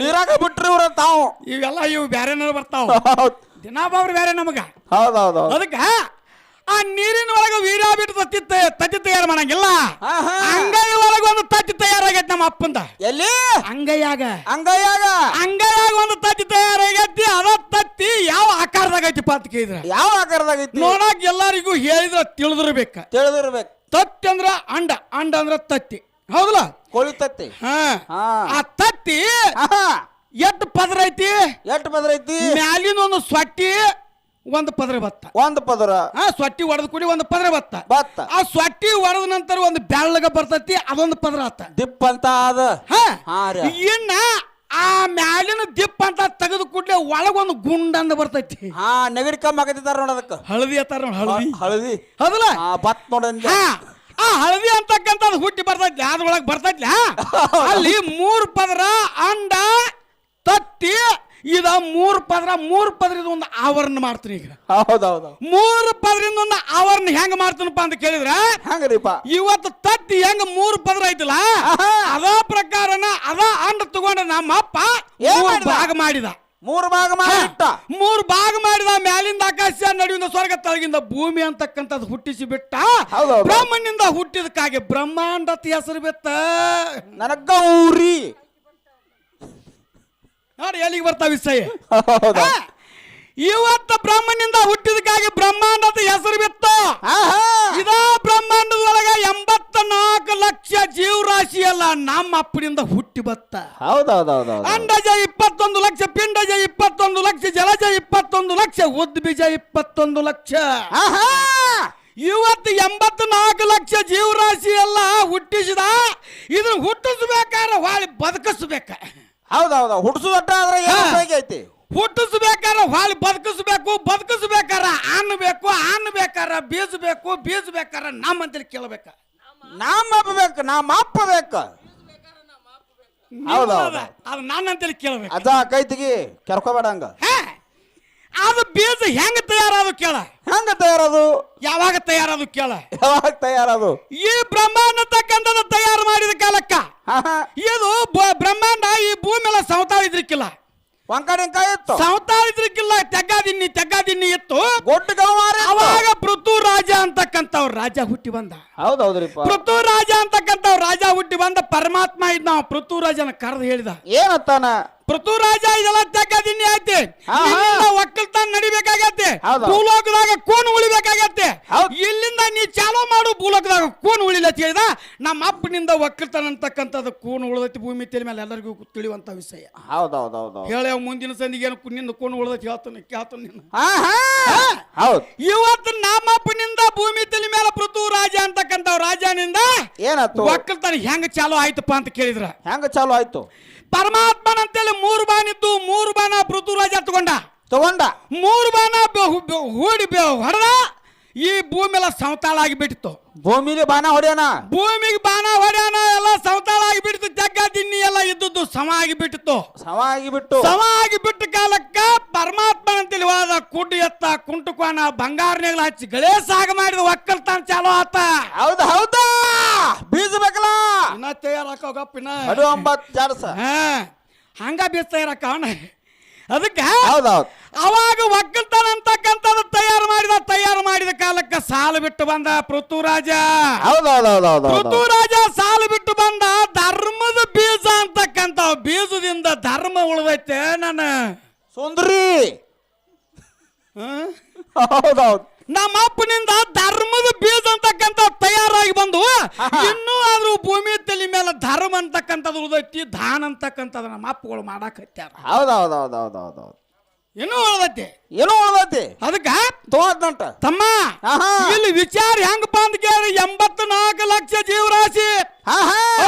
ನೀರಾಗ ಬಿಟ್ರಿ ಇವ್ರ ತಾವು ಇವೆಲ್ಲ ಇವು ಬ್ಯಾರೆ ಬರ್ತಾವ ದಿನ ಬಾವ್ರಿ ಬ್ಯಾರೆ ನಮಗ ಹೌದೌದು ಅದಕ್ಕ ಆ ನೀರಿನ ಒಳಗ ವೀರ್ಯ ಬಿಟ್ಟು ತತ್ತಿ ತಯಾರು ಮಾಡಂಗಿಲ್ಲ ಅಂಗೈ ಒಳಗ ಒಂದು ತತ್ತಿ ತಯಾರಾಗೈತಿ ನಮ್ಮ ಅಪ್ಪಂದ ಎಲ್ಲಿ ಅಂಗೈಯಾಗ ಅಂಗೈಯಾಗ ಒಂದು ತತ್ತಿ ತಯಾರಾಗೈತಿ ಅದ ತತ್ತಿ ಯಾವ ಆಕಾರದಾಗ ಐತಿಪ್ಪ ಅಂತ ಕೇಳಿದ್ರ ಯಾವ ಆಕಾರದಾಗ ಐತಿ ನೋಡಾಕ ಎಲ್ಲರಿಗೂ ಹೇಳಿದ್ರ ತಿಳಿದಿರ್ಬೇಕು ತತ್ತಿ ಅಂದ್ರ ಅಂಡ ಅಂದ್ರ ತತ್ತಿ ಹೌದಲ್ಲ ಕೋಳಿ ತತ್ತಿ ಆ ತತ್ತಿ ಎಷ್ಟು ಪದರ ಐತಿ ಮ್ಯಾಲಿನ ಒಂದು ಸೊಟ್ಟಿ ಒಂದು ಪದರ ಸೊಟ್ಟಿ ಹೊಡೆದ ಕೂಡಿ ಒಂದು ಪದರ ಬತ್ತ ಆ ಸೊಟ್ಟಿ ಹೊಡೆದ ನಂತರ ಒಂದು ಬೆಳ್ಳಗ ಬರ್ತೈತಿ ಅದೊಂದು ಪದರ ಆತ ದಿಪ್ ಅಂತ ಅದ ಇನ್ನ ಆ ಮ್ಯಾಲಿನ ದಿಪ್ ಅಂತ ತೆಗೆದು ಕೂಡಲೇ ಒಳಗೊಂದು ಗುಂಡಂದ ಬರ್ತೈತಿ ನೆಗಡಿ ಕಮ್ಮಿ ಆಗತ್ತಿದಾರ ನೋಡೋದಕ್ಕ ಹಳದಿ ಅತ್ತಾರ ನೋಡಿ ಹಳದಿ ಹೌದಲ್ಲ ಬತ್ ನೋಡ ಆ ಹಳದಿ ಅಂತಕ್ಕಂಥದ್ದು ಹುಟ್ಟಿ ಬರ್ತೈತಿ ಅದ್ರೊಳಗೆ ಬರ್ತೈತಿ ಅಲ್ಲಿ 3 ಪದರ ಅಂಡ ತತ್ತಿ ಇದ 3 ಪದರದ ಒಂದು ಆವರಣ ಮಾಡ್ತೀನಿ ಈಗ ಹೌದೌದು 3 ಪದರಿಂದ ಒಂದು ಆವರಣ ಹೆಂಗ ಮಾಡ್ತೀನಪ್ಪ ಅಂತ ಕೇಳಿದ್ರ ಹಂಗ್ರಿಪ್ಪ ಇವತ್ತು ತತ್ತಿ ಹೆಂಗ 3 ಪದರ ಐತಿಲ್ಲ ಅದ ಪ್ರಕಾರನ ಅದ ಅಂಡ ತಗೊಂಡ ನಮ್ಮ ಅಪ್ಪ 3 ಭಾಗ ಮಾಡಿದ 3 ಭಾಗ ಮಾಡಿಟ್ಟ 3 ಭಾಗ ಮಾಡಿದ ಮ್ಯಾಲಿಂದ ಆಕಾಶ ನಡುವಿನ ಸ್ವರ್ಗ ತಳಗಿಂದ ಭೂಮಿ ಅಂತಕ್ಕಂಥದ್ದು ಹುಟ್ಟಿಸಿ ಬಿಟ್ಟ ಬ್ರಹ್ಮನಿಂದ ಹುಟ್ಟಿದಕ್ಕಾಗಿ ಬ್ರಹ್ಮಾಂಡ ಅಂತ ಹೆಸರು ಬಿತ್ತ ನನಗೌರಿ ನೋಡಿ ಎಲ್ಲಿಗೆ ಬರ್ತಾವ ವಿಷಯ ಇವತ್ತು ಬ್ರಹ್ಮನಿಂದ ಹುಟ್ಟಿದಕ್ಕಾಗಿ ಬ್ರಹ್ಮಾಂಡ ಅಂತ ಹೆಸರು ಬಿತ್ತು ಇದ ಬ್ರಹ್ಮಾಂಡದೊಳಗ 84 ಲಕ್ಷ ಜೀವರಾಶಿ ಅಲ್ಲ ನಮ್ಮ ಅಪ್ಪನಿಂದ ಹುಟ್ಟಿ ಬತ್ತ ಅಂಡಜ 21 ಲಕ್ಷ ಪಿಂಡಜ 21 ಲಕ್ಷ ಜಲಜ 21 ಲಕ್ಷ ಉದ್ಬೀಜ 21 ಲಕ್ಷ ಇವತ್ತು 84 ಲಕ್ಷ ಜೀವರಾಶಿ ಎಲ್ಲ ಹುಟ್ಟಿಸಿದ ಇದನ್ನ ಹುಟ್ಟಿಸ್ಬೇಕಾದ್ರೆ ಹೊಳ್ಳಿ ಬದುಕಿಸ್ಬೇಕ ಹುಟ್ಟಿಸೋದಾದ್ರೆ ಐತಿ ಹುಟ್ಟಿಸ್ಬೇಕಾರ ಹೊಳ್ಳಿ ಬದುಕಿಸ್ಬೇಕಾರ ಅನ್ನಬೇಕಾರ ಬೀಜಬೇಕಾರ ನಮ್ಮಂತೇಳಿ ಕೇಳಬೇಕ ನಮ್ಮ ಅಪ್ಪ ಬೇಕು ಅದು ನನ್ನಂತೇಳಿ ಕೇಳಬೇಕು ಅದ ಕೈತಿಗಿ ಕೆರ್ಕೋಬೇಡ ಹಂಗ ಅದು ಬೀಜ ಹೆಂಗ ತಯಾರಾದು ಕೇಳ ಯಾವಾಗ ತಯಾರಾದು ಈ ಬ್ರಹ್ಮಾಂಡ ತಕ್ಕಂಥದ್ದು ತಯಾರು ಮಾಡಿದ ಕಾಲಕ್ಕ ಇದು ಬ್ರಹ್ಮಾಂಡ ಈ ಭೂಮಿ ಎಲ್ಲ ಸವತಾಳ ಇದ್ರಿಕ್ಕಿಲ್ಲ ಸವತಾಳ ಇದ್ರಿಕ್ಕಿಲ್ಲ ತೆಗ್ಗಾದಿನ್ನಿ ಇತ್ತು ಅವಾಗ ಪೃಥ್ವಿ ರಾಜ ಅಂತಕ್ಕಂಥವ್ರು ರಾಜ ಹುಟ್ಟಿ ಬಂದ ಪೃಥ್ವಿ ರಾಜ ಅಂತಕ್ಕಂಥವ್ರು ರಾಜ ಹುಟ್ಟಿ ಬಂದ ಪರಮಾತ್ಮ ಇದ್ದ ನಾವು ಪೃಥ್ವಿ ರಾಜನ ಕರೆದು ಹೇಳಿದ ಏನತ್ತಾನ ಪೃಥ್ವಿ ರಾಜ ಇದೆಲ್ಲ ತೆಗ್ಗಾದಿನ್ನಿ ಐತಿ ಒಕ್ಕಲ್ತಾನ ನಡಿಬೇಕಾಗತ್ತೆ ಭೂಲೋಕದಾಗ ಕೂನ್ ಉಳಿಬೇಕಾಗತ್ತೆ ಇಲ್ಲಿಂದ ನೀ ಚಾಲೋ ಮಾಡು ಭೂಲೋಕದಾಗ ಕೂನ್ ಉಳಿಲ್ಲ ಅಂತ ಹೇಳಿದ ನಮ್ಮ ಅಪ್ಪನಿಂದ ಒಕ್ಕಲ್ತಾನ ಅಂತಕ್ಕಂಥದ್ದು ಕೂನ್ ಉಳಿದೈತಿ ಭೂಮಿ ತಲೆ ಮೇಲೆ ಎಲ್ಲರಿಗೂ ತಿಳಿಯುವಂತ ವಿಷಯ ಹೇಳ ಮುಂದಿನ ಸಂದಿಗೆ ಏನು ನಿಂದ ಕೂನ್ ಉಳಿದೈತಿ ಕೇಳ್ತಾನೆ ಇವತ್ತು ನಮ್ಮ ಅಪ್ಪನಿಂದ ಭೂಮಿ ತಲೆ ಮೇಲೆ ಪೃಥ್ವಿ ರಾಜ ಅಂತಕ್ಕಂಥ ರಾಜನಿಂದ ಒಕ್ಕಲ್ತಾನ ಹೆಂಗ ಚಾಲೋ ಆಯ್ತಪ್ಪ ಅಂತ ಕೇಳಿದ್ರ ಹೆಂಗ ಚಾಲೋ ಆಯ್ತು ಪರಮಾತ್ಮನ ಅಂತೇಳಿ 3 ಬಾಣ ಇದ್ದು 3 ಬಾಣ ಪೃಥ್ವಿ ರಾಜ ತಗೊಂಡ 3 ಬಾಣ ಹೂಡಿ ಹೊಡೆದ ಈ ಭೂಮಿ ಎಲ್ಲ ಸಮತಾಳ ಆಗಿಬಿಟ್ಟಿತ್ತು ಭೂಮಿಗೆ ಬಾಣ ಹೊಡ್ಯಾನ ಎಲ್ಲ ಸಮತಾಳ ಆಗಿಬಿಟ್ಟಿತ್ತು ಜಗ್ಗ ದಿನ್ನಿ ಎಲ್ಲ ಇದ್ದದ್ದು ಸಮ ಆಗಿಬಿಟ್ಟಿತ್ತು ಸಮ ಆಗಿಬಿಟ್ಟ ಕಾಲಕ್ಕ ಪರಮಾತ್ಮನ ಅಂತೇಳಿ ವಾದ ಕುಡ್ಡು ಎತ್ತ ಕುಂಟುಕೋನ ಬಂಗಾರನೆಗಳ ಹಚ್ಚಿ ಗಣೇಶ ಮಾಡಿದ ಒಕ್ಕಲ್ತಾನ ಚಾಲೋ ಆತ ಹೌದಾ ಬೀಜ ಬೇಕಲ್ಲ ಇನ್ನ ತಯಾರಾಕೋಗಪ್ಪಿನ ಹಂಗ ಬೀಜ ತಯಾರಾಕವಣ ಅದಕ್ಕೆ ಅವಾಗ ಒಕ್ಕಲ್ತಾನ ಅಂತಕ್ಕಂಥದ್ದು ತಯಾರು ಮಾಡಿದ ಕಾಲಕ್ಕ ಸಾಲು ಬಿಟ್ಟು ಬಂದ ಪೃಥ್ವಿರಾಜ ಸಾಲು ಬಿಟ್ಟು ಬಂದ ಧರ್ಮದ ಬೀಜ ಅಂತಕ್ಕಂಥ ಬೀಜದಿಂದ ಧರ್ಮ ಉಳಿದೈತೆ ನಾನು ಸುಂದರಿ ನಮ್ಮ ಅಪ್ಪನಿಂದ ಧರ್ಮದ ಬೀಜ ಅಂತಕ್ಕಂಥ ತಯಾರಾಗಿ ಬಂದು ಇನ್ನೂ ಆದ್ರೂ ಭೂಮಿ ತಲೆ ಮೇಲೆ ಧರ್ಮ ಅಂತಕ್ಕಂಥದ್ದು ಉಳಿದೈತಿ ದಾನ ಅಂತಕ್ಕಂಥದ್ದು ನಮ್ಮ ಅಪ್ಪಗಳು ಮಾಡಾಕತ್ಯಾರ ಏನೋ ಉಳಿದೈತಿ ಅದಕ್ಕ ತಮ್ಮ ಇಲ್ಲಿ ವಿಚಾರ ಹೆಂಗಪ್ಪ ಅಂತ ಕೇಳಿ 84 ಲಕ್ಷ ಜೀವರಾಶಿ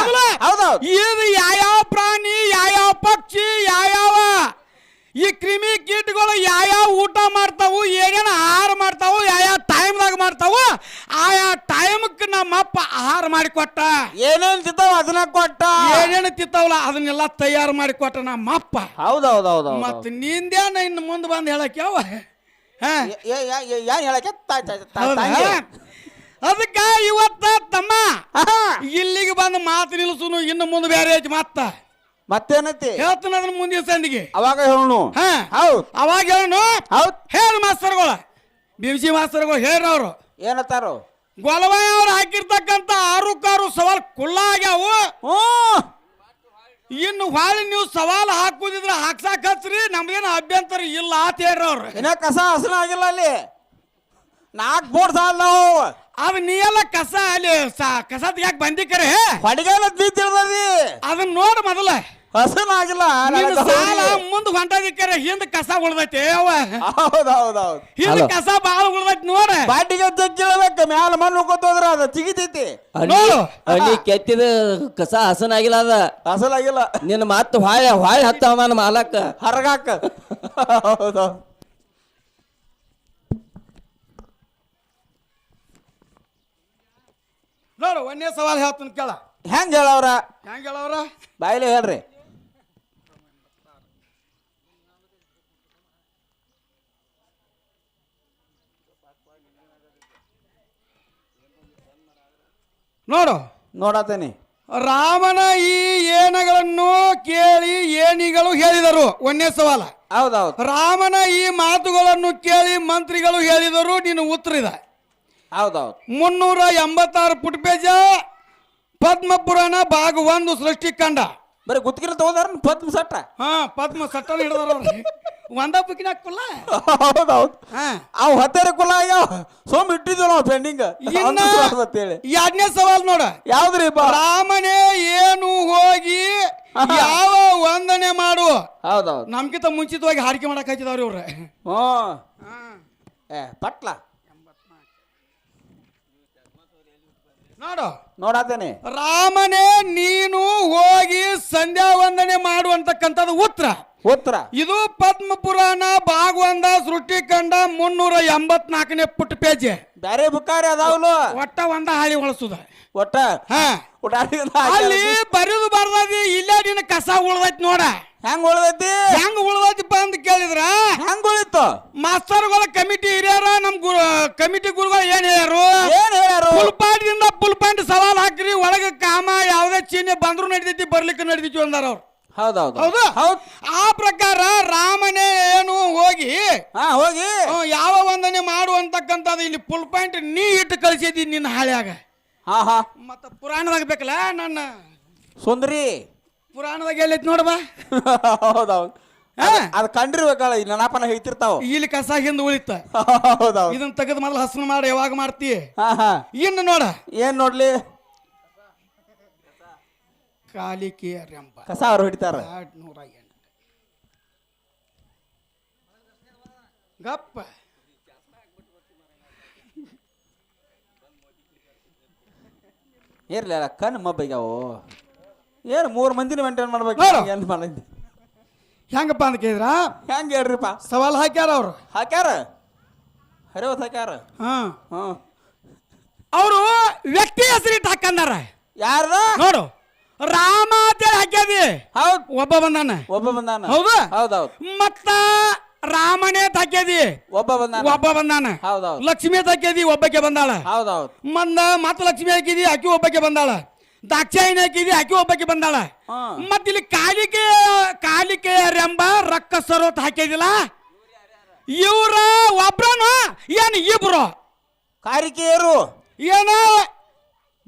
ಇದು ಯಾವ್ಯಾವ ಪ್ರಾಣಿ ಯಾವ್ಯಾವ ಪಕ್ಷಿ ಯಾವ್ಯಾವ ಈ ಕ್ರಿಮಿ ಕೀಟಗಳು ಯಾವ್ಯಾವ ಊಟ ಮಾಡ್ತಾವು ಏನೇನು ಆಹಾರ ಮಾಡ್ತಾವು ಯಾವ್ಯಾವ ಟೈಮ್ದಾಗ ಮಾಡ್ತಾವು ಆಯಾ ಟೈಮ್ಕ್ ನಮ್ಮ ಅಪ್ಪ ಆಹಾರ ಮಾಡಿಕೊಟ್ಟ ಏನೇನು ತಿಂತಾವ ಅದನ್ನ ಕೊಟ್ಟ ಏನೇನು ತಿಂತಾವಲ್ಲ ಅದನ್ನೆಲ್ಲ ತಯಾರು ಮಾಡಿಕೊಟ್ಟ ನಮ್ಮ ಅಪ್ಪ ಮತ್ತ ನಿಂದೇನ ಇನ್ನು ಮುಂದೆ ಬಂದು ಹೇಳಕ್ಕೆ ಅದಕ್ಕ ಇವತ್ತ ತಮ್ಮ ಇಲ್ಲಿಗೆ ಬಂದು ಮಾತು ನಿಲ್ಸುನು ಇನ್ನು ಮುಂದೆ ಬೇರೆ ಐತಿ ಮತ್ತ ಮತ್ತೇನೈತಿ ಹೇಳ್ತಾನ ಅದನ್ನ ಮುಂದಿನ ಸಂದಿಗೆ ಅವಾಗ ಹೇಳು. ಹಾ ಹೌದ್ ಅವಾಗ ಹೇಳನು ಹೌದ್ ಹೇಳಿ ಮಾಸ್ತರ್ಗಳ ಬಿಮ್ಸಿ ಮಾಸ್ತರ್ಗಳು ಹೇಳ್ರಿ ಅವರು ಏನತ್ತಾರು ಗೊಲವಾಯ ಅವ್ರು ಹಾಕಿರ್ತಕ್ಕಂತ 6 ಸವಾಲ್ ಕುಲ್ಲ ಆಗ್ಯಾವು. ಇನ್ನು ಹೊಳ್ಳಿ ನೀವು ಸವಾಲ್ ಹಾಕುದಿದ್ರ ಹಾಕ್ಸಾಕ್ ಹಚ್ರಿ ನಮ್ದೇನು ಅಭ್ಯಂತರ ಇಲ್ಲ ಅಂತ ಹೇಳ್ರಿ ಅವ್ರು. ಇನ್ನ ಕಸ ಹಸನ ಆಗಿಲ್ಲ ಅಲ್ಲಿ 4 ಬೋರ್ಡ್ ಸಾಲ ನಾವು ಅದು ನೀ ಎಲ್ಲ ಕಸ ಅಲ್ಲಿ ಕಸ ತೆಗ್ಯಾಕ ಬಂದಿಕರೆ ಹೊಡಿಗಾಲ ತಿಳಿದದಿ ಅದನ್ನ ನೋಡ ಮೊದಲ ಹಸನ ಆಗಿಲ್ಲ ಸಾಲ ಮುಂದ್ ಹೊಂಟದಿಕ್ಕರೆ ಹಿಂದ ಕಸ ಉಳ್ದೈತಿ ಅವ ಹೌದೌದೌದು ಹಿಂದ ಕಸ ಬಾಳ ಉಳ್ದೈತಿ ನೋಡ ಬಾಟಿಗೆ ತೆಗ್ಗಿಳ್ಬೇಕು ಮ್ಯಾಲ ಮಣ್ಣು ಹೋಗೋದ್ರ ಅದ ಚಿಗಿತೈತಿ ನೋಡು ಅಲ್ಲಿ ಕೆತ್ತಿದ ಕಸ ಹಸನಾಗಿಲ್ಲ ಅದ ಹಸಲಾಗಿಲ್ಲ ನಿನ್ನ ಮತ್ತ ಹೊಳ್ಳಿ ಹತ್ತವನ ಮಾಲಕ್ಕ ಹರಗಾಕ ಹೌದೌದು ನೋಡು ಒಂದೇ ಸವಾಲ್ ಹೇಳ್ತಾನ ಕೇಳ ಹೆಂಗ ಹೇಳವ್ರ ಹೆಂಗ ಹೇಳವ್ರ ಬಾಯಿಲೆ ಹೇಳ್ರಿ ನೋಡು ನೋಡತೇನಿ ರಾಮನ ಈ ಏನಗಳನ್ನು ಕೇಳಿ ಏನಿಗಳು ಹೇಳಿದರು ಒಂದೇ ಸವಾಲ ಹೌದೌದು ರಾಮನ ಈ ಮಾತುಗಳನ್ನು ಕೇಳಿ ಮಂತ್ರಿಗಳು ಹೇಳಿದರು ನೀನು ಉತ್ತರ ಇದೆ ಹೌದೌದು 386 ಪುಟ ಪೇಜ ಪದ್ಮ ಪುರಾಣ ಭಾಗ 1 ಸೃಷ್ಟಿಕಂಡ ಬರೀ ಗುತ್ತಿಗೆ ತಗೋದಾರ ಪದ್ಮ ಸಟ್ಟ ಹಾ ಪದ್ಮ ಸಟ್ಟನ ಹಿಡಿದಾರ ಒಂದ ಬುಕ್ಕಿನ ಹಾಕಲ್ಲ ಹೌದೌದು ಹಾ ಅವ್ ಹತ್ತೇರಿ ಕುಲ ಆಗ್ಯಾವ ಸೋಮ್ ಇಟ್ಟಿದ್ವಿ ನಾವು ಪೆಂಡಿಂಗ್ ಇನ್ನ ಅಂತೇಳಿ 2ನೇ ಸವಾಲ್ ನೋಡ ಯಾವ್ದ್ರಿ ರಾಮನೇ ಏನು ಹೋಗಿ ಯಾವ ವಂದನೆ ಮಾಡು ಹೌದೌದು ನಮ್ಗಿಂತ ಮುಂಚಿತವಾಗಿ ಹಾಡಿಕೆ ಮಾಡಕ್ ಹಚ್ಚಿದವ್ರಿ ಇವ್ರ ಪಟ್ಲ ನೋಡು ನೋಡತೇನೆ ರಾಮನೇ ನೀನು ಹೋಗಿ ಸಂಧ್ಯಾ ವಂದನೆ ಮಾಡು ಅಂತಕ್ಕಂಥದ್ದು ಉತ್ತರ ಇದು ಪದ್ಮ ಪುರಾಣ ಭಾಗ 1 ಸೃಷ್ಟಿಕಂಡ 384ನೇ ಪುಟ ಪೇಜ್ ಬ್ಯಾರೆ ಬುಕ್ಕಾರಿ ಅದಾವಲು ಒಟ್ಟ ಒಂದ ಹಾಳಿ ಹೊಳಸುದ ಒಟ್ಟ ಹಾ ಅಲ್ಲಿ ಬರಿದು ಬರ್ದದಿ ಇಲ್ಲ ನಿನ್ನ ಕಸ ಉಳ್ದೈತಿ ನೋಡ ಹೆಂಗ್ ಉಳ್ದೈತಿ ಹೆಂಗ್ ಉಳ್ದೈತಿಪ್ಪ ಅಂತ ಕೇಳಿದ್ರ ಹೆಂಗ್ ಉಳಿತು ಮಾಸ್ತರ್ಗಳ ಕಮಿಟಿ ಹಿರಿಯರ ನಮ್ ಕಮಿಟಿ ಗುರುಗಳು ಏನ್ ಹೇಳ್ಯಾರು ಫುಲ್ ಪಾಯಿಂಟ್ ಸವಾಲ್ ಹಾಕ್ರಿ ಒಳಗ ಕಾಮ ಯಾವ್ದೇ ಚಿಹ್ನೆ ಬಂದ್ರು ನಡಿತೈತಿ ಬರ್ಲಿಕ್ಕೆ ನಡಿತೈತಿ ಅಂದಾರ ಅವ್ರು ಹೌದೌದು ಹೌದು ಆ ಪ್ರಕಾರ ರಾಮನೇ ಏನು ಹೋಗಿ ಹೋಗಿ ಯಾವ ವಂದನೆ ಮಾಡು ಅಂತಕ್ಕಂಥದ್ದು ಇಲ್ಲಿ ಫುಲ್ ಪಾಯಿಂಟ್ ನೀ ಇಟ್ಟು ಕಳಿಸಿದಿ ನಿನ್ನ ಹಾಳ್ಯಾಗ ಮತ್ತ ಪುರಾಣದಾಗ ಬೇಕಲ್ಲ ನನ್ನ ಸುಂದರಿ ಪುರಾಣದಾಗ ಎಲ್ಲೈತಿ ನೋಡಬಾ ಹೌದೌದು ಅದ್ ಕಂಡಿರ್ಬೇಕಲ್ಲ ಈ ನೆನಪನ ಹೇಳ್ತಿರ್ತಾವ ಇಲ್ಲಿ ಕಸ ಹಿಂದ ಉಳಿತ ಹೌದೌದು ಇದನ್ನ ತೆಗೆದು ಮೊದಲು ಹಸನ ಮಾಡಿ ಯಾವಾಗ ಮಾಡ್ತಿ ಇನ್ನು ನೋಡ ಏನ್ ನೋಡ್ಲಿ ಕಾಲಿಕೆಯ ರೆಂಬ ಕಸ ಅವ್ರು ಹಿಡಿತಾರ 208 ಗಪ್ಪ ಇರ್ಲಿ ಅಲ್ಲ ಕಣ್ಣು ಮಬ್ಬಗ್ಯಾವು ಏನು 3 ಮಂದಿನ ಮೇಂಟೈನ್ ಮಾಡ್ಬೇಕು ಏನ್ ಮಾಡಿದ್ದೆ ಹೆಂಗಪ್ಪ ಅಂತ ಕೇಳಿದ್ರ ಹೆಂಗ ಹೇಳ್ರಿಪ್ಪ ಸವಾಲ್ ಹಾಕ್ಯಾರ ಅವ್ರು ಹಾಕ್ಯಾರ ಹರಿವತ್ ಹಾಕ್ಯಾರ ಅವರು ವ್ಯಕ್ತಿ ಹೆಸರಿಟ್ಟು ಹಾಕಂದಾರ ಯಾರದ ನೋಡು ರಾಮ ಅಂತೇಳಿ ಹಾಕ್ಯಾದಿ ಹೌದ್ ಒಬ್ಬ ಬಂದಾನ ಹೌದು ಹೌದೌದು ಮತ್ತ ರಾಮನೇ ಹಾಕ್ಯಾದಿ ಒಬ್ಬ ಬಂದಾನ ಹೌದೌದು ಲಕ್ಷ್ಮಿ ಹಾಕ್ಯಾದಿ ಒಬ್ಬಕ್ಕೆ ಬಂದಾಳ ಹೌದೌದು ಮತ್ತ ಲಕ್ಷ್ಮಿ ಹಾಕಿದಿ ಆಕಿ ಒಬ್ಬಕ್ಕೆ ಬಂದಾಳ ದಾಕ್ಷಾಯಿನಿ ಹಾಕಿದಿ ಆಕಿ ಒಬ್ಬಕ್ಕೆ ಬಂದಾಳ ಮತ್ತ ಇಲ್ಲಿ ಕಾಲಿಕೆಯರೆಂಬ ರಕ್ಕಸರು ಅಂತ ಹಾಕಿದಿಲ್ಲ ಇವ್ರ ಒಬ್ರನು ಏನ್ ಇಬ್ರು ಕಾರಿಕೆಯರು ಏನ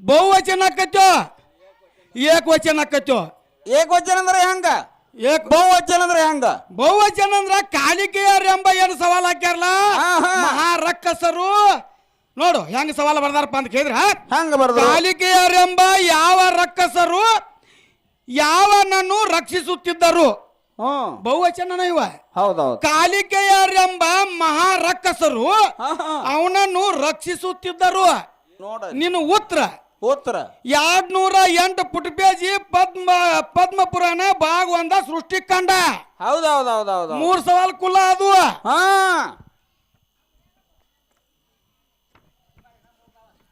ಬಹುವಚನ ಆಕತ್ತೋ ಏಕವಚನ ಆಕತ್ತೋ ಏಕವಚನ ಅಂದ್ರೆ ಹೆಂಗ ಬಹುವಚನ ಅಂದ್ರೆ ಹೆಂಗ ಬಹುವಚನ ಅಂದ್ರ ಕಾಲಿಕೆಯರೆಂಬ ಏನು ಸವಾಲ್ ಹಾಕ್ಯಾರಲ್ಲ ಮಹಾರಕ್ಕಸರು ನೋಡು ಹೆಂಗ ಸವಾಲ ಬರ್ದಾರಪ್ಪ ಅಂತ ಕೇಳಿದ್ರ ಹೆಂಗ ಬರ್ದ ಕಾಲಿಕೆಯರೆಂಬ ಯಾವ ರಕ್ಕಸರು ಯಾವನನ್ನು ರಕ್ಷಿಸುತ್ತಿದ್ದರು ಬಹುವಚನ ಇವ ಹೌದೌದು ಕಾಲಿಕೆಯರೆಂಬ ಮಹಾರಕ್ಕಸರು ಅವನನ್ನು ರಕ್ಷಿಸುತ್ತಿದ್ದರು ನೋಡ ನೀನು ಉತ್ತರ 208 ಪುಟ ಪೇಜಿ ಪದ್ಮ ಪುರಾಣ ಭಾಗ 1 ಸೃಷ್ಟಿಕಂಡ ಹೌದೌದೌದೌದು 3 ಸವಾಲ್ ಕುಲ್ಲ ಅದು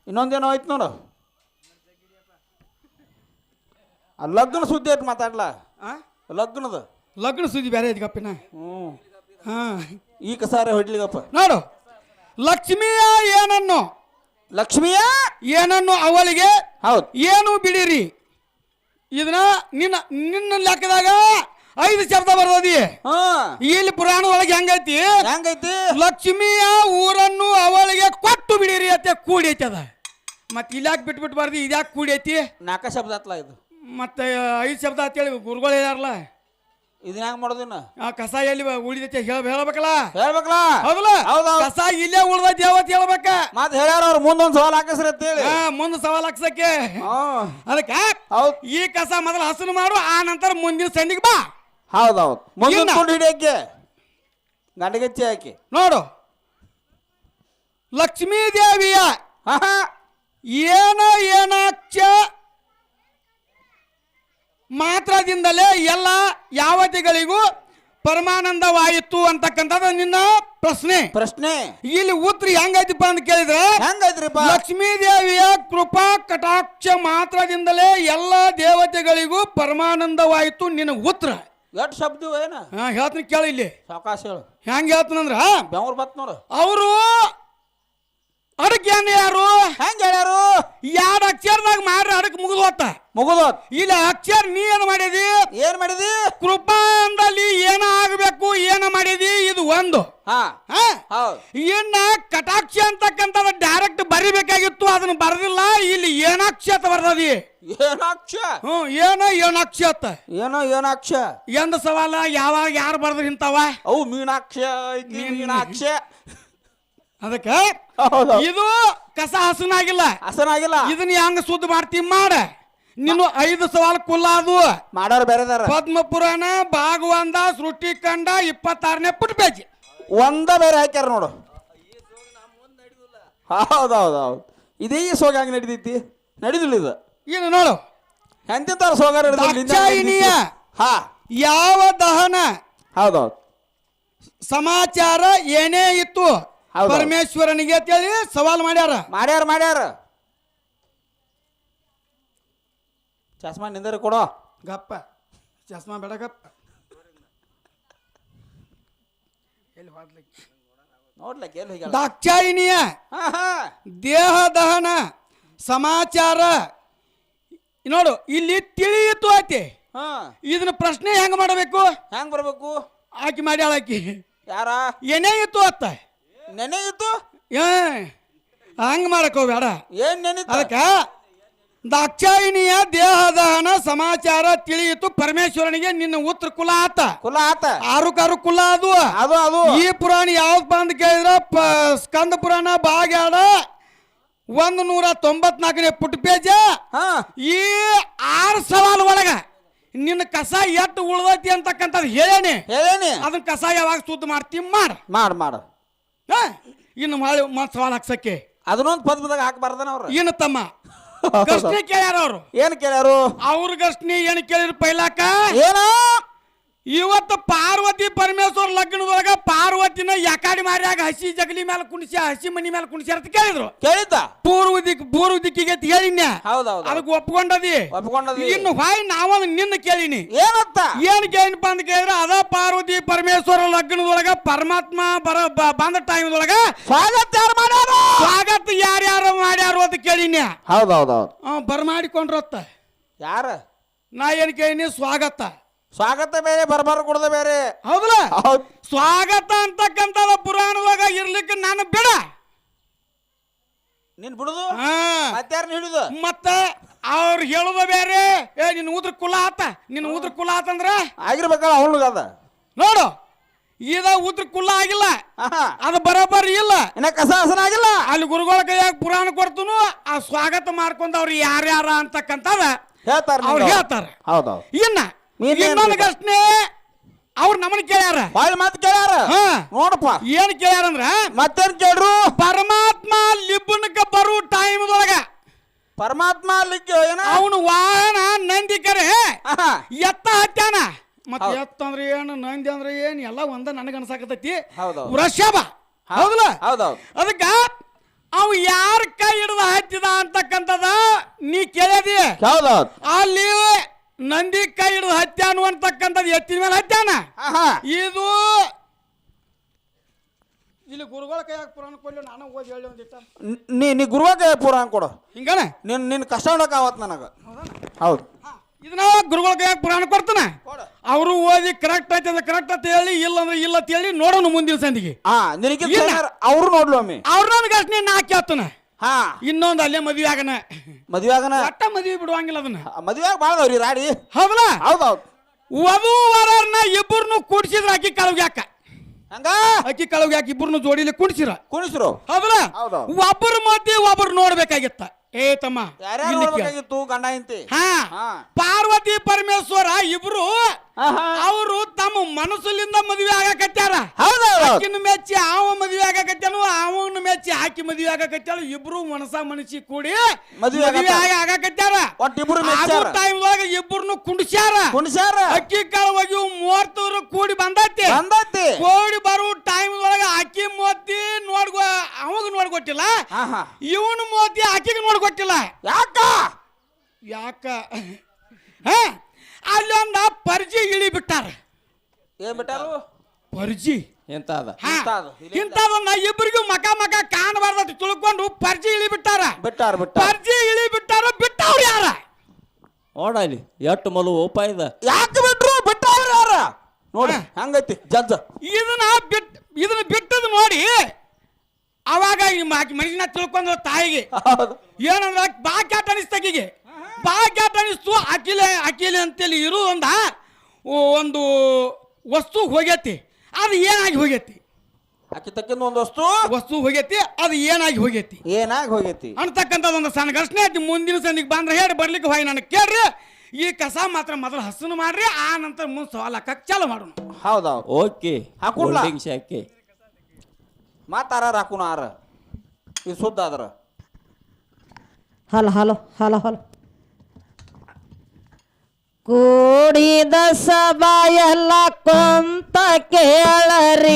ಇನ್ನೊಂದೇನೋ ಆಯ್ತು ನೋಡು ಲಗ್ನ ಸುದ್ದಿ ಆಯ್ತು ಮಾತಾಡ್ಲ ಲಗ್ನ ಸುದ್ದಿ ಬೇರೆ ಐತಿ ಗಪ್ಪಿನ ಈ ಕಸಾರೆ ಹೊಡ್ಲಿಗಪ್ಪ ನೋಡು ಲಕ್ಷ್ಮಿಯ ಏನನ್ನು ಅವಳಿಗೆ ಹೌದು ಏನು ಬಿಡಿರಿ ಇದನ್ನ ನಿನ್ನ ನಿನ್ನ ಲೆಕ್ಕದಾಗ 5 ಶಬ್ದ ಬರ್ತದಿ. ಇಲ್ಲಿ ಪುರಾಣ ಒಳಗೆ ಹೆಂಗೈತಿ ಲಕ್ಷ್ಮಿಯ ಊರನ್ನು ಅವಳಿಗೆ ಕೊಟ್ಟು ಬಿಡಿರಿ ಅಂತ ಕೂಡಿ ಐತಿ ಅದ. ಮತ್ತೆ ಇಲ್ಯಾಕೆ ಬಿಟ್ಬಿಟ್ಟು ಬರ್ದಿ ಇದ್ಯಾಕೆ ಕೂಡಿ ಐತಿ? 4 ಶಬ್ದ ಆತ್ಲ ಇದು. ಮತ್ತೆ 5 ಶಬ್ದ ಅಂತೇಳಿ ಗುರುಗಳು ಹೇಳ್ಯಾರಲ್ಲ. ಇದನ್ನ ಹೆಂಗ್ ಮಾಡೋದಿನ? ಕಸ ಎಲ್ಲಿ ಉಳಿದೈತಿ ಹೇಳ್ಬೇಕಲ್ಲ. ಹೌದಲ್ಲ? ಕಸ ಇಲ್ಲೇ ಉಳ್ದೈತಿ ಯಾವತ್ತು ಹೇಳ್ಬೇಕ. ಮತ್ ಹೇಳ್ಯಾರ ಅವ್ರು ಮುಂದೊಂದ್ ಸವಾಲ್ ಹಾಕಿಸ್ರಿ ಅಂತೇಳಿ. ಮುಂದೆ ಸವಾಲ್ ಹಾಕ್ಸಕ್ಕೆ ಅದಕ್ಕೆ ಈ ಕಸ ಮೊದಲು ಹಸನು ಮಾಡು, ಆ ನಂತರ ಮುಂದಿನ ಸಂದಿಗೆ ಬಾ. ಹೌದೌದು, ಮುಂದಿನ ಕೊಂಡು ಹಿಡಿಯಕ್ಕೆ ಗಂಡಗೆಚ್ಚಿ ಹಾಕಿ ನೋಡು. ಲಕ್ಷ್ಮೀ ದೇವಿಯ ಏನಾಕ್ಷ ಮಾತ್ರದಿಂದಲೇ ಎಲ್ಲ ಯಾವತಿಗಳಿಗೂ ಪರಮಾನಂದವಾಯಿತು ಅಂತಕ್ಕಂಥದ್ದು ನಿನ್ನ ಪ್ರಶ್ನೆ. ಇಲ್ಲಿ ಉತ್ತರ ಹೆಂಗೈತಿಪ್ಪ ಅಂತ ಕೇಳಿದ್ರೆ ಹೆಂಗೈತ್ರಿಪ್ಪ? ಲಕ್ಷ್ಮೀ ದೇವಿಯ ಕೃಪಾ ಕಟಾಕ್ಷ ಮಾತ್ರದಿಂದಲೇ ಎಲ್ಲ ದೇವತೆಗಳಿಗೂ ಪರಮಾನಂದವಾಯಿತು ನಿನ್ನ ಉತ್ತರ. ಎಷ್ಟು ಶಬ್ದ ಏನ ಹೇಳ್ತೀನಿ ಕೇಳಿ. ಇಲ್ಲಿ ಸಾವಕಾಶ ಹೇಳು. ಹೆಂಗ ಹೇಳ್ತೀನಂದ್ರ ಬೆಂಗ್ಳೂರ್ ಬತ್ ನೋಡು. ಅವರು ಅಡಕೆಯನ್ನು ಯಾರು ಹೆಂಗ ಹೇಳ್ಯಾರು? 2 ಅಕ್ಷರದಾಗ ಮಾಡ್ರಿ ಅಡಕ್ ಮುಗಿದೋತ. ಇಲ್ಲ ಅಕ್ಷರ ನೀ ಏನ್ ಮಾಡಿದಿ? ಕೃಪಾ ಅಂದಲ್ಲಿ ಏನ ಆಗ್ಬೇಕು, ಏನ ಮಾಡಿದಿ, ಇದು ಒಂದು. ಇನ್ನ ಕಟಾಕ್ಷ ಅಂತಕ್ಕಂಥದ್ದು ಡೈರೆಕ್ಟ್ ಬರಿಬೇಕಾಗಿತ್ತು, ಅದನ್ನ ಬರದಿಲ್ಲ. ಇಲ್ಲಿ ಏನಾಕ್ಷ ಅಂತ ಬರ್ತದಿ. ಏನಾಕ್ಷ? ಏನಾಕ್ಷ ಅಂತ. ಏನಾಕ್ಷ ಎಂದ ಸವಾಲ ಯಾವಾಗ ಯಾರು ಬರ್ದ್ರ ಇಂತವ? ಅವು ಮೀನಾಕ್ಷ. ಅದಕ್ಕೆ ಇದು ಕಸ ಹಸನಾಗಿಲ್ಲ. ಇದನ್ನ ಹೆಂಗ ಸುದ್ದ ಮಾಡ್ತಿ ಮಾಡ. ನೀನು 5 ಸವಾಲ್ ಕುಲ್ಲಾದು ಮಾಡೋರು ಬೇರೆದಾರ. ಪದ್ಮಪುರಾಣ ಭಾಗವಂದ ಸೃಷ್ಟಿಕಂಡ 26ನೇ ಪುಟ ಪೇಜ್ ಒಂದ ಬೇರೆ ಹಾಕ್ಯಾರ ನೋಡು. ಹೌದೌದು, ಇದೇ ಸೋಗ ಹಂಗ ನಡಿದೈತಿ. ನಡಿದಿಲ್ಲ ಇದು. ಏನು ನೋಡು ಎಂತೆಂತಾರ ಸೋಗಾರ ಯಾವ ದಹನ ಹೌದೌದು ಸಮಾಚಾರ ಏನೇ ಇತ್ತು ಪರಮೇಶ್ವರನಿಗೆ ಅಂತೇಳಿ ಸವಾಲ್ ಮಾಡ್ಯಾರ. ಚಸ್ಮಾ ನಿಂದರೆ ಕೊಡೋ. ಗಪ್ಪ ಚಸ್ಮಾ ಬೇಡ ಗಪ್ಪ. ದಾಕ್ಷಾಯಿಣಿಯ ದೇಹ ದಹನ ಸಮಾಚಾರ ನೋಡು ಇಲ್ಲಿ ತಿಳಿಯಿತು ಐತಿ. ಇದನ್ನ ಪ್ರಶ್ನೆ ಹೆಂಗ ಮಾಡಬೇಕು? ಹೆಂಗ್ ಬರ್ಬೇಕು? ಆಕಿ ಮಾಡ್ಯಾಳ. ಆಕಿ ಯಾರ? ಏನೇ ಇತ್ತು ಅತ್ತ. ನೆನೆ ಇತ್ತು ಹಂಗ ಮಾಡಕ್ ಹೋಗ್ಬೇಡ. ಏನ್ ನೆನಿತ್ತು? ಅದಕ್ಕ ದಾಕ್ಷಾಯಿಣಿಯ ದೇಹ ದಹನ ಸಮಾಚಾರ ತಿಳಿಯಿತು ಪರಮೇಶ್ವರನಿಗೆ ನಿನ್ನ ಉತ್ತರ ಕುಲ ಆತ. ಆರು ಕುಲ ಅದು. ಈ ಪುರಾಣ ಯಾವ್ದು ಅಂತ ಕೇಳಿದ್ರ ಸ್ಕಂದ ಪುರಾಣ ಭಾಗ 194ನೇ ಪುಟ ಪೇಜ. ಈ 6 ಸವಾಲು ಒಳಗ ನಿನ್ನ ಕಸ ಎಟ್ಟು ಉಳ್ದೈತಿ ಅಂತಕ್ಕಂಥದ್ದು ಹೇಳೇನಿ. ಅದನ್ನ ಕಸ ಯಾವಾಗ ಸುದ್ದ ಮಾಡ್ತಿ ಮಾಡ. ಇನ್ನು ಮತ್ ಸವಾಲ್ ಹಾಕ್ಸಕ್ಕೆ ಅದನ್ನೊಂದು ಪದ್ಮದಾಗ ಹಾಕ್ಬಾರ್ದನ ಅವ್ರು. ಏನು ತಮ್ಮ ಗಸ್ನಿ ಕೇಳ್ಯಾರ ಅವ್ರು. ಏನ್ ಕೇಳ್ಯಾರು? ಅವ್ರ ಗಸ್ನಿ ಏನ್ ಕೇಳಿದ್ರು ಪೈಲಾಕ ಏನ? ಇವತ್ತು ಪಾರ್ವತಿ ಪರಮೇಶ್ವರ ಲಗ್ನದೊಳಗ ಪಾರ್ವತಿನ ಯಾಕಾಡಿ ಮಾರ್ಯಾಗ ಹಸಿ ಜಗಲಿ ಮೇಲೆ ಕುಣಿಸಿ ಹಸಿ ಮನಿ ಮೇಲೆ ಕುಣಿಸ್ಯಾರ ಅಂತ ಕೇಳಿದ್ದ. ಪೂರ್ವ ದಿಕ್ಕಿಗೆ ಅಂತ ಹೇಳಿನ. ಅದಕ್ಕೆ ಒಪ್ಕೊಂಡದಿ. ಇನ್ನು ಹಾಯ್ ನಾವ ನಿನ್ನ ಕೇಳಿನಿ. ಏನ್ ಕೇಳಿನಪ್ಪ ಅಂತ ಕೇಳಿದ್ರೆ ಅದ ಪಾರ್ವತಿ ಪರಮೇಶ್ವರ ಲಗ್ನದೊಳಗ ಪರಮಾತ್ಮ ಬಂದ ಟೈಮ್ದೊಳಗ ಸ್ವಾಗತ ಯಾರ್ಯಾರು ಮಾಡ್ಯಾರು ಅಂತ ಕೇಳಿನಿ. ಬರ್ಮಾಡಿಕೊಂಡ್ರತ್ತ ಯಾರ? ನಾ ಏನ್ ಕೇಳಿನಿ? ಸ್ವಾಗತ ಬೇರೆ, ಬರ್ಬಾರ ಕೊಡದ ಬೇರೆ. ಹೌದಲ್ಲ? ಸ್ವಾಗತ ಅಂತಕ್ಕಂಥದ ಪುರಾಣದಾಗ ಇರ್ಲಿಕ್ಕೆ ನಾನು ಬಿಡ. ನೀನ್ ಬಿಡುದು ಮತ್ತಾರ ಹಿಡಿದು ಮತ್ತೆ ಅವ್ರು ಹೇಳುದ ಬೇರೆ. ನಿನ್ನ ಉದ್ರ ಕುಲ ಆತಂದ್ರ ಆಗಿರ್ಬೇಕಲ್ಲ ಅವಳಗದ. ನೋಡು ಇದ ಉದ್ರ ಕುಲ್ಲ ಆಗಿಲ್ಲ, ಅದು ಬರೋಬ್ಬರಿ ಇಲ್ಲ, ಇನ್ನ ಕಸ ಹಸನ ಆಗಿಲ್ಲ. ಅಲ್ಲಿ ಗುರುಗಳ ಕೈಯಾಗ ಪುರಾಣ ಕೊಡ್ತನು ಆ ಸ್ವಾಗತ ಮಾಡ್ಕೊಂಡ ಅವ್ರು ಯಾರ್ಯಾರ ಅಂತಕ್ಕಂಥದ ಹೇಳ್ತಾರ. ಇನ್ನ ಇನ್ನೊಂದಷ್ಟೇ ಅವ್ರು ನಮ್ಮನ್ನ ಕೇಳ್ಯಾರ. ನೋಡಪ್ಪ ಏನ್ ಕೇಳ್ಯಾರಂದ್ರ ಮತ್ತೇನ್ ಕೇಳ್ರು? ಪರಮಾತ್ಮ ಲಿಬ್ಬನಕ ಬರು ಟೈಮ್ದೊಳಗ ಪರಮಾತ್ಮ ಅವನು ವಾಹನ ನಂದಿ ಕರೆ ಎತ್ತ ಹತ್ಯಾನ. ಮತ್ತೆ ಎತ್ತ ಅಂದ್ರೆ ಏನು, ನಂದಿ ಅಂದ್ರೆ ಏನ್, ಎಲ್ಲ ಒಂದ ನನಗ ಅನ್ಸಾಕತೈತಿ. ವೃಷಭ ಹೌದಲ್ಲ? ಅದಕ್ಕ ಅವ್ ಯಾರ ಕೈ ಹಿಡಿದ ಹತ್ತಿದ ಅಂತಕ್ಕಂಥದ ನೀ ಕೇಳದಿ. ಅಲ್ಲಿ ನಂದಿ ಕೈ ಹಿಡಿದು ಹತ್ಯಾನು ಅಂತಕ್ಕಂಥದ್ದು ಎತ್ತಿನ ಮೇಲೆ ಹತ್ಯಾನ. ಇದು ಇಲ್ಲಿ ಗುರುಗಳ ಕೈಯಾಗ ಪುರಾಣ ಕೊಡ್ಲಿ, ನಾನು ಓದಿ ಹೇಳಿ ಒಂದಿಟ್ಟ. ನೀ ಗುರುಗಳ ಕೈಯಾಗ ಪುರಾಣ ಕೊಡು ಹಿಂಗನ ನಿನ್ ಕಷ್ಟ ನೋಡಕ್ ಆವತ್ ನನಗ. ಹೌದು ಇದನ್ನ ಗುರುಗಳ ಕೈಯಾಗ ಪುರಾಣ ಕೊಡ್ತಾನ ಅವರು ಓದಿ ಕರೆಕ್ಟ್ ಐತೆ ಅಂದ್ರೆ ಕರೆಕ್ಟ್ ಅಂತ ಹೇಳಿ ಇಲ್ಲ ಅಂದ್ರೆ ಇಲ್ಲ ಅಂತ ಹೇಳಿ ನೋಡೋಣ ಮುಂದಿನ ಸಂದಿಗೆ ಅವ್ರು ನೋಡ್ಲು ಒಮ್ಮೆ ಅವ್ರು ನನಗೆ ಅಷ್ಟೇ ನಾ ಕೇಳ್ತಾನ ಹಾ ಇನ್ನೊಂದು ಅಲ್ಲೇ ಮದ್ವೆ ಆಗನ ಒಟ್ಟ ಮದ್ವೆ ಬಿಡುವಂಗಿಲ್ಲ ಅದನ್ನ ಮದ್ವೆ ಬಾಳದವ್ರಿ ರಾಡಿ ಹೌದಲ್ಲ ಹೌದೌದು ವಧು ವರನ್ನ ಇಬ್ಬರನ್ನು ಕೂಡಿಸಿದ್ರ ಅಕ್ಕಿ ಕಳವ್ಗೆ ಯಾಕ ಹಂಗ ಅಕ್ಕಿ ಕಳವ್ಗೆ ಯಾಕೆ ಇಬ್ಬರನ್ನು ಜೋಡಿಲಿ ಕುಣಿಸ್ರು ಹೌದಲ್ಲ ಒಬ್ಬರ ಮಧ್ಯೆ ಒಬ್ಬರು ನೋಡ್ಬೇಕಾಗಿತ್ತ ಏ ತಮ್ಮ ಗಂಡ ಇಂತಿ ಪಾರ್ವತಿ ಪರಮೇಶ್ವರ ಇಬ್ರು ಅವರು ತಮ್ಮ ಮನಸ್ಸಲ್ಲಿಂದ ಮದುವೆ ಆಗಕತ್ಯಾರ ಆಕಿನ ಮೆಚ್ಚಿ ಅವ ಮದುವೆ ಆಗಕತ್ಯಾನು ಅವನ ಮೆಚ್ಚಿ ಆಕಿ ಮದುವೆ ಆಗಕತ್ಯಾಳ ಇಬ್ರು ಮನಸಿ ಕೂಡಿ ಮದುವೆ ಆಗಕತ್ಯಾರ ಟೈಮ್ ಒಳಗ ಇಬ್ಬರನ್ನು ಕುಂಡಿಸ್ಯಾರ ಅಕ್ಕಿ ಕಾಳವಾಗಿ 30 ಕೂಡಿ ಬಂದೈತಿ ಕೂಡಿ ಬರೋ ಟೈಮ್ ಒಳಗ ಅಕ್ಕಿ ಮೋತಿ ಅವಾಗ ನೋಡ್ಕೊಟ್ಟಿಲ್ಲ ಇವನು ಮೋತಿ ಆಕಿಗೆ ನೋಡ್ಕೊಟ್ಟಿಲ್ಲ ಯಾಕ ಅಲ್ಲೊಂದ ಪರ್ಜಿ ಇಳಿ ಬಿಟ್ಟಾರ ಏನ್ ಬಿಟ್ಟಾರು ಪರ್ಜಿ ಇಂಥದನ್ನ ಇಬ್ಬರಿಗೂ ಮಕ ಕಾಣಬಾರ್ದ ತಿಳ್ಕೊಂಡು ಪರ್ಜಿ ಇಳಿ ಬಿಟ್ಟಾರ ಪರ್ಜಿ ಇಳಿ ಬಿಟ್ಟವ್ರು ಯಾರ ನೋಡಲಿ ಎಷ್ಟು ಮಲು ಉಪಾಯದ ಯಾಕೆ ಬಿಟ್ರು ಬಿಟ್ಟವ್ರು ಯಾರ ನೋಡಿ ಹಂಗೈತಿ ಜಜ್ಜ ಇದನ್ನ ಬಿಟ್ಟದ ನೋಡಿ ಅವಾಗ ಮನುಷ್ಯನ ತಿಳ್ಕೊಂಡ್ರ ತಾಯಿಗೆ ಏನಂದ್ರ ಬಾ ಕ್ಯಾಟ್ ಅನಿಸ್ತಕಿಗೆ ಬಾ ಕ್ಯಾಟ್ ಅನಿಸ್ತು ಅಕಿಲೆ ಅಂತೇಳಿ ಇರು ಒಂದು ವಸ್ತು ಹೋಗೈತಿ ಅದು ಏನಾಗಿ ಹೋಗೈತಿ ಅಕ್ಕಿ ತಕ್ಕಿಂದ ಒಂದು ವಸ್ತು ಹೋಗೈತಿ ಅದು ಏನಾಗಿ ಹೋಗೈತಿ ಅಂತಕ್ಕಂಥದ್ದು ಒಂದು ಸಣ್ಣ ಘರ್ಷಣೆ ಐತಿ ಮುಂದಿನ ಸಂದಿಗೆ ಬಂದ್ರೆ ಹೇಳಿ ಬರ್ಲಿಕ್ಕೆ ಹೋಗಿ ನನಗೆ ಕೇಳ್ರಿ ಈ ಕಸ ಮಾತ್ರ ಮೊದಲು ಹಸನು ಮಾಡ್ರಿ ಆ ನಂತರ ಮುಂದೆ ಸವಾಲ್ ಹಾಕಕ್ ಚಾಲು ಮಾಡೋಣ ಹೌದೌದು ಓಕೆ ಹಾಕೋಣ ಶಾಕೆ ಮಾತಾರ ಹಾಕೋಣ ಆರ ಇದು ಸುದ್ದ ಆದ್ರ ಹಲೋ ಕೂಡಿದ ಸಭಾ ಎಲ್ಲ ಕೊಂತ ಕೇಳರಿ